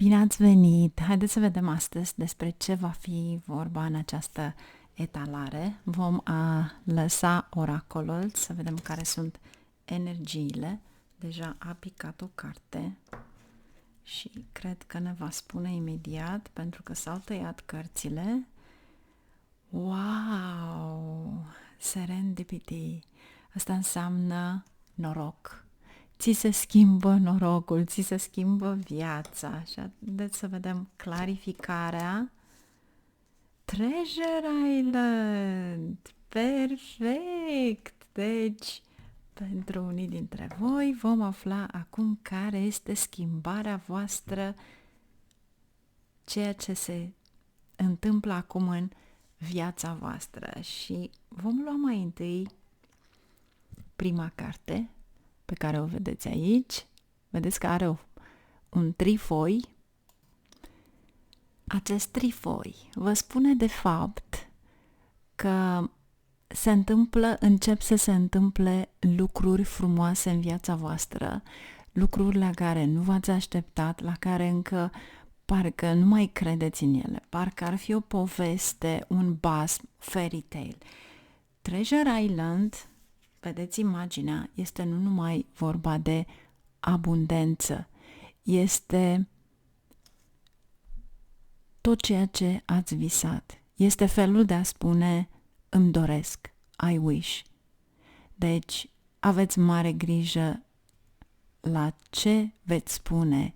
Bine ați venit! Haideți să vedem astăzi despre ce va fi vorba în această etalare. Vom lăsa oracolul să vedem care sunt energiile. Deja a picat o carte și cred că ne va spune imediat, pentru că s-au tăiat cărțile. Wow! Serendipity! Asta înseamnă noroc. Ți se schimbă norocul, ți se schimbă viața. Și haideți să vedem clarificarea. Treasure Island! Perfect! Deci, pentru unii dintre voi vom afla acum care este schimbarea voastră, ceea ce se întâmplă acum în viața voastră. Și vom lua mai întâi prima carte pe care o vedeți aici. Vedeți că are un trifoi. Acest trifoi vă spune de fapt că încep să se întâmple lucruri frumoase în viața voastră, lucruri la care nu v-ați așteptat, la care încă parcă nu mai credeți în ele, parcă ar fi o poveste, un basm, fairy tale. Treasure Island, vedeți imaginea, este nu numai vorba de abundență, este tot ceea ce ați visat. Este felul de a spune îmi doresc, I wish. Deci aveți mare grijă la ce veți spune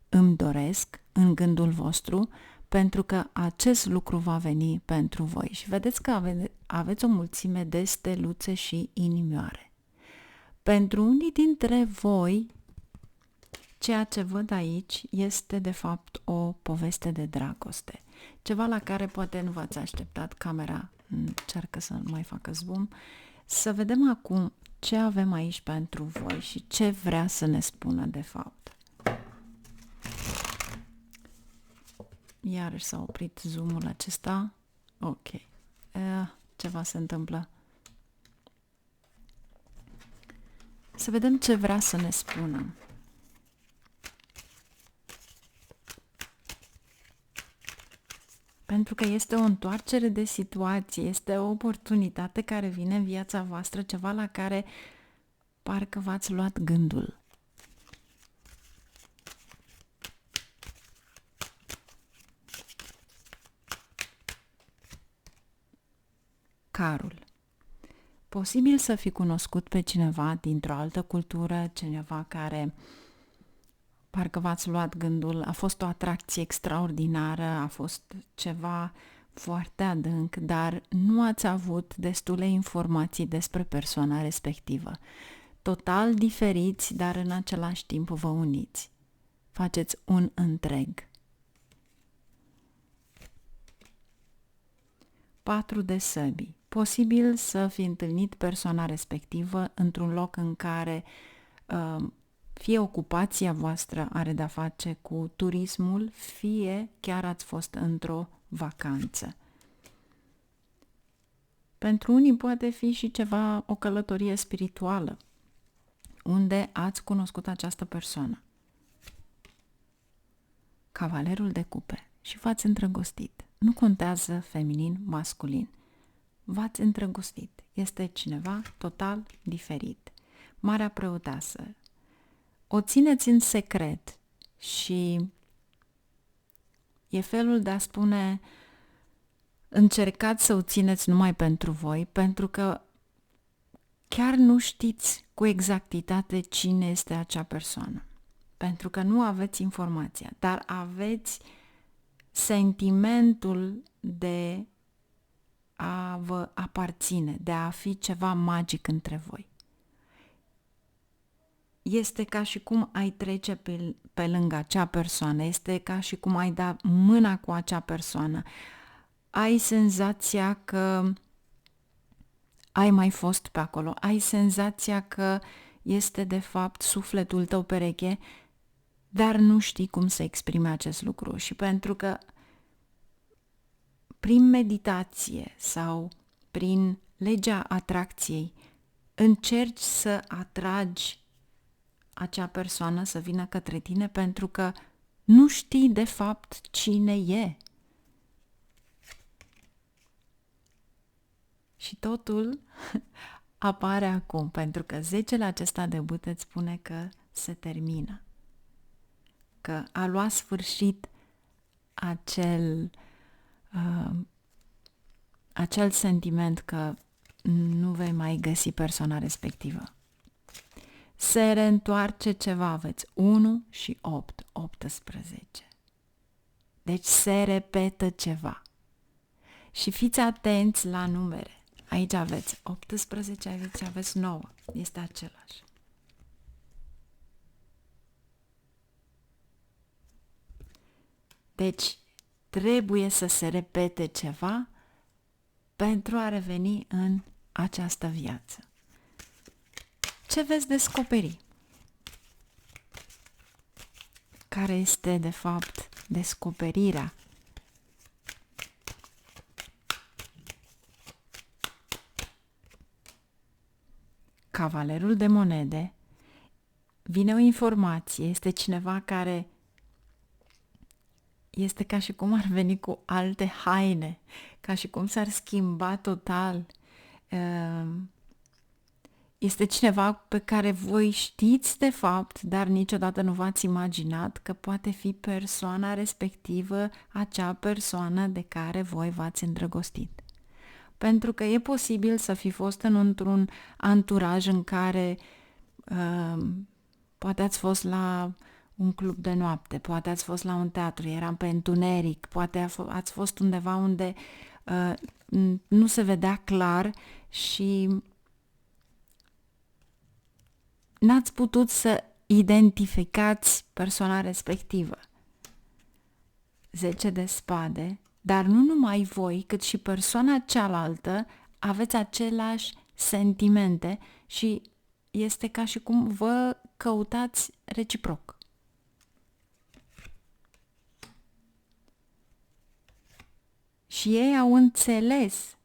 îmi doresc în gândul vostru, pentru că acest lucru va veni pentru voi. Și vedeți că aveți o mulțime de steluțe și inimioare. Pentru unii dintre voi, ceea ce văd aici este de fapt o poveste de dragoste. Ceva la care poate nu v-ați așteptat. Camera încearcă să nu mai facă zoom. Să vedem acum ce avem aici pentru voi și ce vrea să ne spună de fapt. Iarăși s-a oprit zoom-ul acesta. Ok. Ceva se întâmplă. Să vedem ce vrea să ne spună. Pentru că este o întoarcere de situație, este o oportunitate care vine în viața voastră, ceva la care parcă v-ați luat gândul. Carul. Posibil să fi cunoscut pe cineva dintr-o altă cultură, cineva care parcă v-ați luat gândul, a fost o atracție extraordinară, a fost ceva foarte adânc, dar nu ați avut destule informații despre persoana respectivă. Total diferiți, dar în același timp vă uniți. Faceți un întreg. 4 de săbii. Posibil să fi întâlnit persoana respectivă într-un loc în care fie ocupația voastră are de-a face cu turismul, fie chiar ați fost într-o vacanță. Pentru unii poate fi și ceva, o călătorie spirituală, unde ați cunoscut această persoană. Cavalerul de cupe și v-ați îndrăgostit. Nu contează feminin, masculin. V-ați îndrăgostit. Este cineva total diferit. Marea preoteasă. O țineți în secret și e felul de a spune încercați să o țineți numai pentru voi, pentru că chiar nu știți cu exactitate cine este acea persoană. Pentru că nu aveți informația, dar aveți sentimentul de a vă aparține, de a fi ceva magic între voi. Este ca și cum ai trece pe lângă acea persoană, este ca și cum ai da mâna cu acea persoană. Ai senzația că ai mai fost pe acolo, ai senzația că este de fapt sufletul tău pereche, dar nu știi cum să exprime acest lucru. Și pentru că prin meditație sau prin legea atracției încerci să atragi acea persoană să vină către tine, pentru că nu știi de fapt cine e. Și totul apare acum, pentru că 10-le acesta de bâte îți spune că se termină, că a luat sfârșit acel sentiment că nu vei mai găsi persoana respectivă. Se reîntoarce ceva, aveți 1 și 8, 18. Deci se repetă ceva. Și fiți atenți la numere. Aici aveți 18, aici aveți 9. Este același. Deci trebuie să se repete ceva pentru a reveni în această viață. Ce veți descoperi? Care este, de fapt, descoperirea? Cavalerul de monede, vine o informație, este cineva care este ca și cum ar veni cu alte haine, ca și cum s-ar schimba total. Este cineva pe care voi știți de fapt, dar niciodată nu v-ați imaginat că poate fi persoana respectivă, acea persoană de care voi v-ați îndrăgostit. Pentru că e posibil să fi fost într-un anturaj în care poate ați fost la un club de noapte, poate ați fost la un teatru, eram pe întuneric, poate ați fost undeva unde nu se vedea clar și n-ați putut să identificați persoana respectivă. 10 de spade, dar nu numai voi, cât și persoana cealaltă aveți aceleași sentimente și este ca și cum vă căutați reciproc. Și ei au înțeles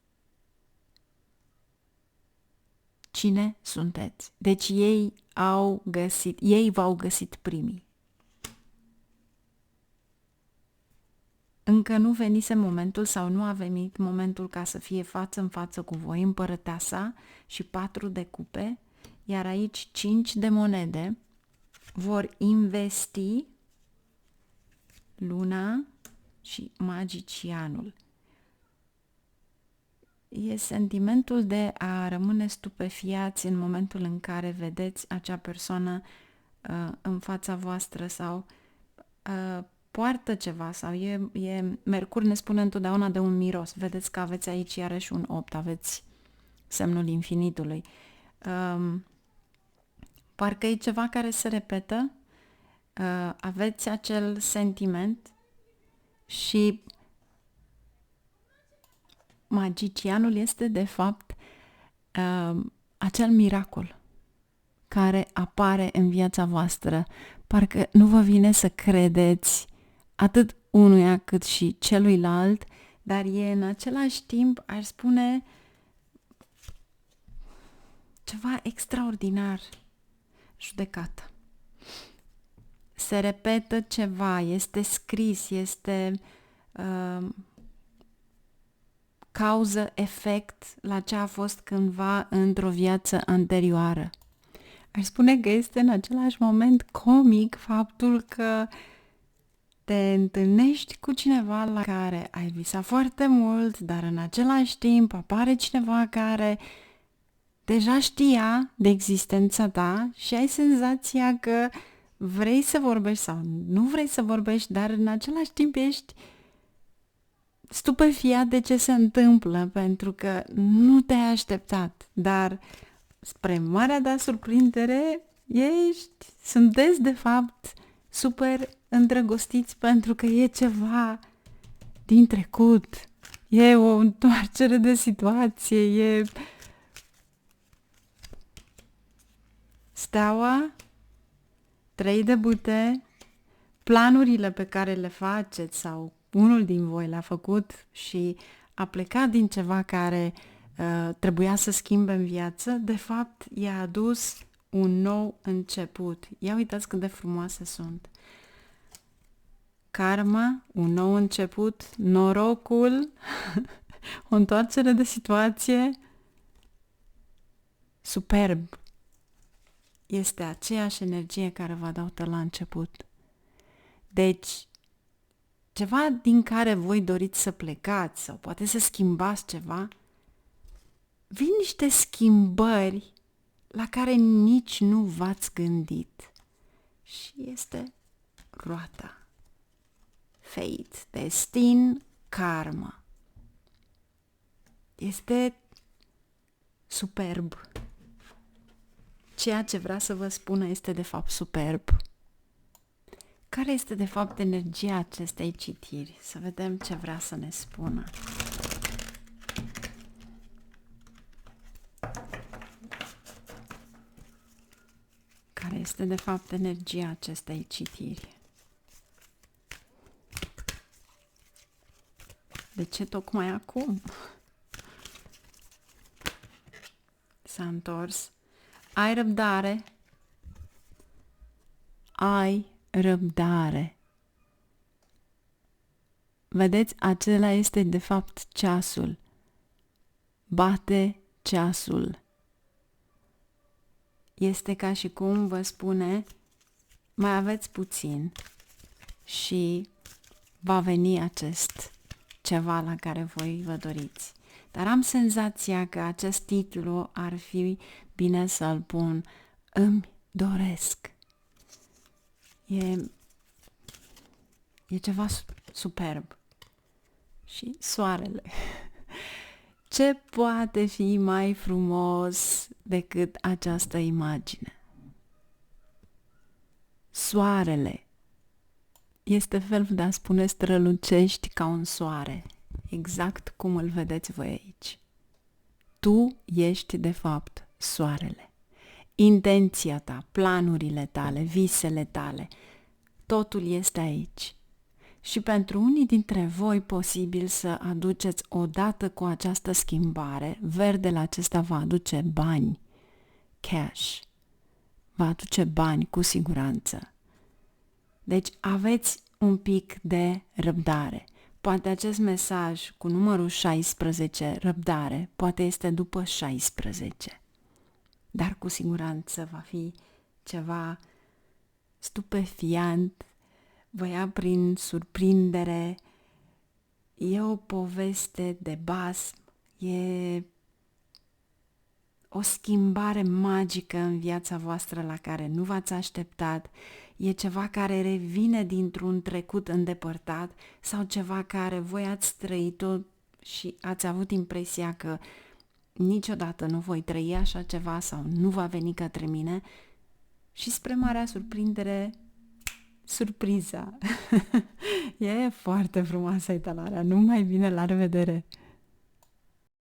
cine sunteți. Deci ei v-au găsit primii. Încă nu venise momentul sau nu a venit momentul ca să fie față în față cu voi împărăteasa și 4 de cupe, iar aici 5 de monede vor investi luna și magicianul. E sentimentul de a rămâne stupefiați în momentul în care vedeți acea persoană în fața voastră sau poartă ceva sau Mercur ne spune întotdeauna de un miros. Vedeți că aveți aici iarăși un 8, aveți semnul infinitului. Parcă e ceva care se repetă, aveți acel sentiment și magicianul este de fapt acel miracol care apare în viața voastră. Parcă nu vă vine să credeți atât unuia cât și celuilalt, dar e în același timp, aș spune, ceva extraordinar. Judecată. Se repetă ceva, este scris, este cauză-efect la ce a fost cândva într-o viață anterioară. Aș spune că este în același moment comic faptul că te întâlnești cu cineva la care ai visat foarte mult, dar în același timp apare cineva care deja știa de existența ta și ai senzația că vrei să vorbești sau nu vrei să vorbești, dar în același timp ești stupefiat de ce se întâmplă, pentru că nu te-ai așteptat, dar spre marea ta surprindere sunteți de fapt super îndrăgostiți pentru că e ceva din trecut, e o întoarcere de situație, e steaua, 3 de bâte, planurile pe care le faceți sau unul din voi le-a făcut și a plecat din ceva care trebuia să schimbe în viață, de fapt i-a adus un nou început. Ia uitați cât de frumoase sunt. karma, un nou început, norocul, o întoarcere de situație, superb. Este aceeași energie care vă dau la început. Deci, ceva din care voi doriți să plecați sau poate să schimbați ceva, vin niște schimbări la care nici nu v-ați gândit. Și este roata. Fate, destin, karma. Este superb. Ceea ce vrea să vă spună este de fapt superb. Care este de fapt energia acestei citiri? Să vedem ce vrea să ne spună. Care este de fapt energia acestei citiri? De ce tocmai acum? S-a întors. Ai răbdare. Ai răbdare. Vedeți, acela este de fapt ceasul. Bate ceasul. Este ca și cum vă spune, mai aveți puțin și va veni acest ceva la care voi vă doriți. Dar am senzația că acest titlu ar fi bine să-l pun Îmi doresc. E ceva superb. Și soarele. Ce poate fi mai frumos decât această imagine? Soarele. Este felul de a spune strălucești ca un soare. Exact cum îl vedeți voi aici. Tu ești de fapt soarele. Intenția ta, planurile tale, visele tale, totul este aici. Și pentru unii dintre voi posibil să aduceți odată cu această schimbare, verdele acesta va aduce bani, cash, va aduce bani cu siguranță. Deci aveți un pic de răbdare. Poate acest mesaj cu numărul 16, răbdare, poate este după 16. Dar cu siguranță va fi ceva stupefiant, vă ia prin surprindere, e o poveste de basm, e o schimbare magică în viața voastră la care nu v-ați așteptat, e ceva care revine dintr-un trecut îndepărtat sau ceva care voi ați trăit-o și ați avut impresia că niciodată nu voi trăi așa ceva sau nu va veni către mine și spre marea surprindere, surpriza. E foarte frumoasă etalarea, numai bine, la revedere!